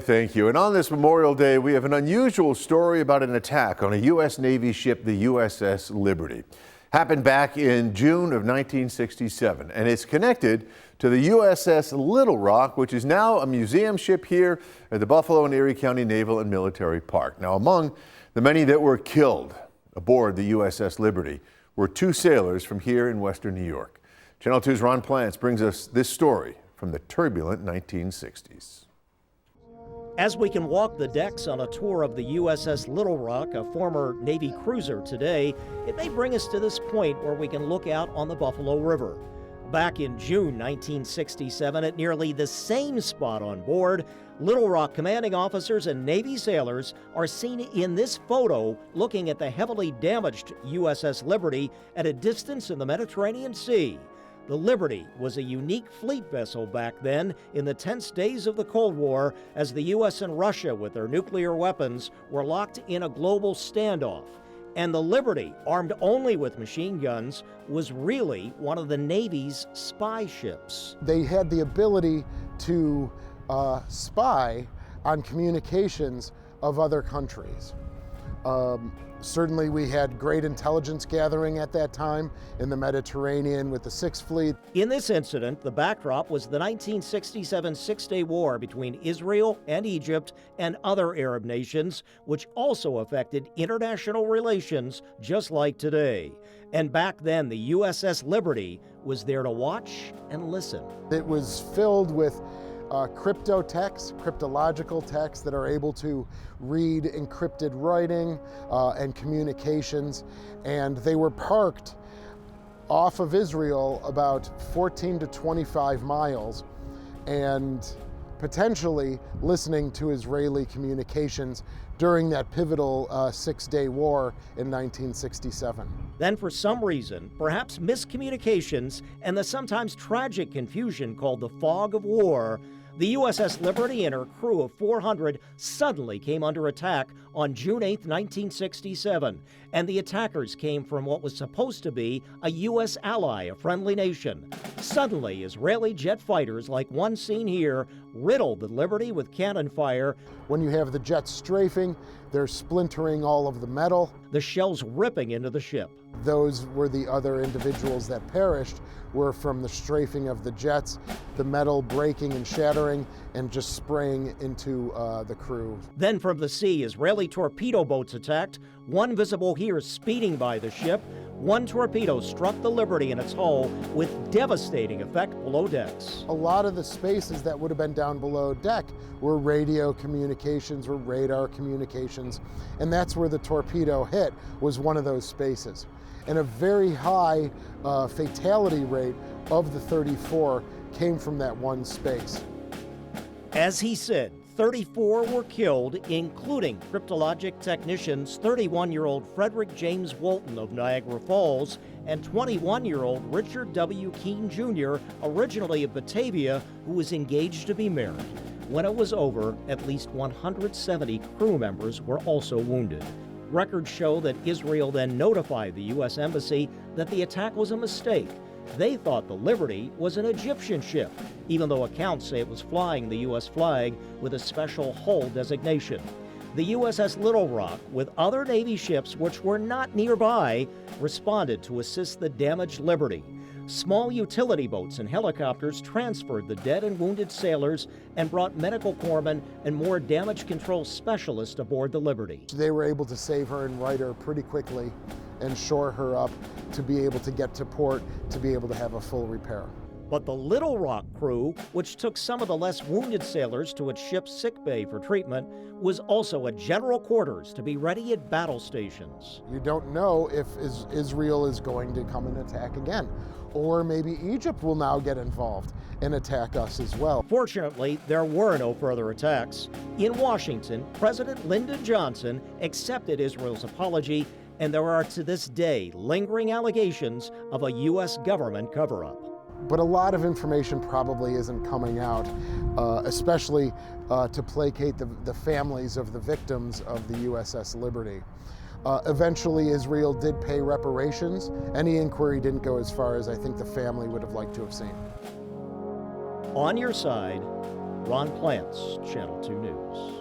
Thank you. And on this Memorial Day, we have an unusual story about an attack on a U.S. Navy ship, the USS Liberty. Happened back in June of 1967, and it's connected to the USS Little Rock, which is now a museum ship here at the Buffalo and Erie County Naval and Military Park. Now, among the many that were killed aboard the USS Liberty were two sailors from here in western New York. Channel 2's Ron Plants brings us this story from the turbulent 1960s. As we can walk the decks on a tour of the USS Little Rock, a former Navy cruiser today, it may bring us to this point where we can look out on the Buffalo River. Back in June 1967, at nearly the same spot on board, Little Rock commanding officers and Navy sailors are seen in this photo looking at the heavily damaged USS Liberty at a distance in the Mediterranean Sea. The Liberty was a unique fleet vessel back then in the tense days of the Cold War, as the U.S. and Russia, with their nuclear weapons, were locked in a global standoff. And the Liberty, armed only with machine guns, was really one of the Navy's spy ships. They had the ability to spy on communications of other countries. Certainly we had great intelligence gathering at that time in the Mediterranean with the Sixth Fleet. In this incident, the backdrop was the 1967 Six-Day War between Israel and Egypt and other Arab nations, which also affected international relations just like today. And back then, the USS Liberty was there to watch and listen. It was filled with cryptological texts that are able to read encrypted writing and communications, and they were parked off of Israel about 14 to 25 miles and potentially listening to Israeli communications during that pivotal Six-Day War in 1967. Then, for some reason, perhaps miscommunications and the sometimes tragic confusion called the fog of war, the USS Liberty and her crew of 400 suddenly came under attack on June 8, 1967, and the attackers came from what was supposed to be a U.S. ally, a friendly nation. Suddenly, Israeli jet fighters, like one seen here, riddled the Liberty with cannon fire. When you have the jets strafing, they're splintering all of the metal. The shells ripping into the ship. Those were the other individuals that perished, were from the strafing of the jets, the metal breaking and shattering and just spraying into the crew. Then from the sea, Israeli torpedo boats attacked, one visible here speeding by the ship. One torpedo struck the Liberty in its hull with devastating effect below decks. A lot of the spaces that would have been down below deck were radio communications, were radar communications, and that's where the torpedo hit, was one of those spaces. And a very high fatality rate of the 34 came from that one space. As he said, 34 were killed, including cryptologic technicians 31-year-old Frederick James Walton of Niagara Falls and 21-year-old Richard W. Keene Jr., originally of Batavia, who was engaged to be married. When it was over, at least 170 crew members were also wounded. Records show that Israel then notified the U.S. Embassy that the attack was a mistake. They thought the Liberty was an Egyptian ship, even though accounts say it was flying the U.S. flag with a special hull designation. The USS Little Rock, with other Navy ships which were not nearby, responded to assist the damaged Liberty. Small utility boats and helicopters transferred the dead and wounded sailors and brought medical corpsmen and more damage control specialists aboard the Liberty. They were able to save her and right her pretty quickly and shore her up to be able to get to port, to be able to have a full repair. But the Little Rock crew, which took some of the less wounded sailors to its ship's sickbay for treatment, was also at general quarters to be ready at battle stations. You don't know if Israel is going to come and attack again, or maybe Egypt will now get involved and attack us as well. Fortunately, there were no further attacks. In Washington, President Lyndon Johnson accepted Israel's apology, and there are to this day lingering allegations of a U.S. government cover-up. But a lot of information probably isn't coming out, especially to placate the families of the victims of the USS Liberty. Eventually, Israel did pay reparations. Any inquiry didn't go as far as I think the family would have liked to have seen. On your side, Ron Plants, Channel 2 News.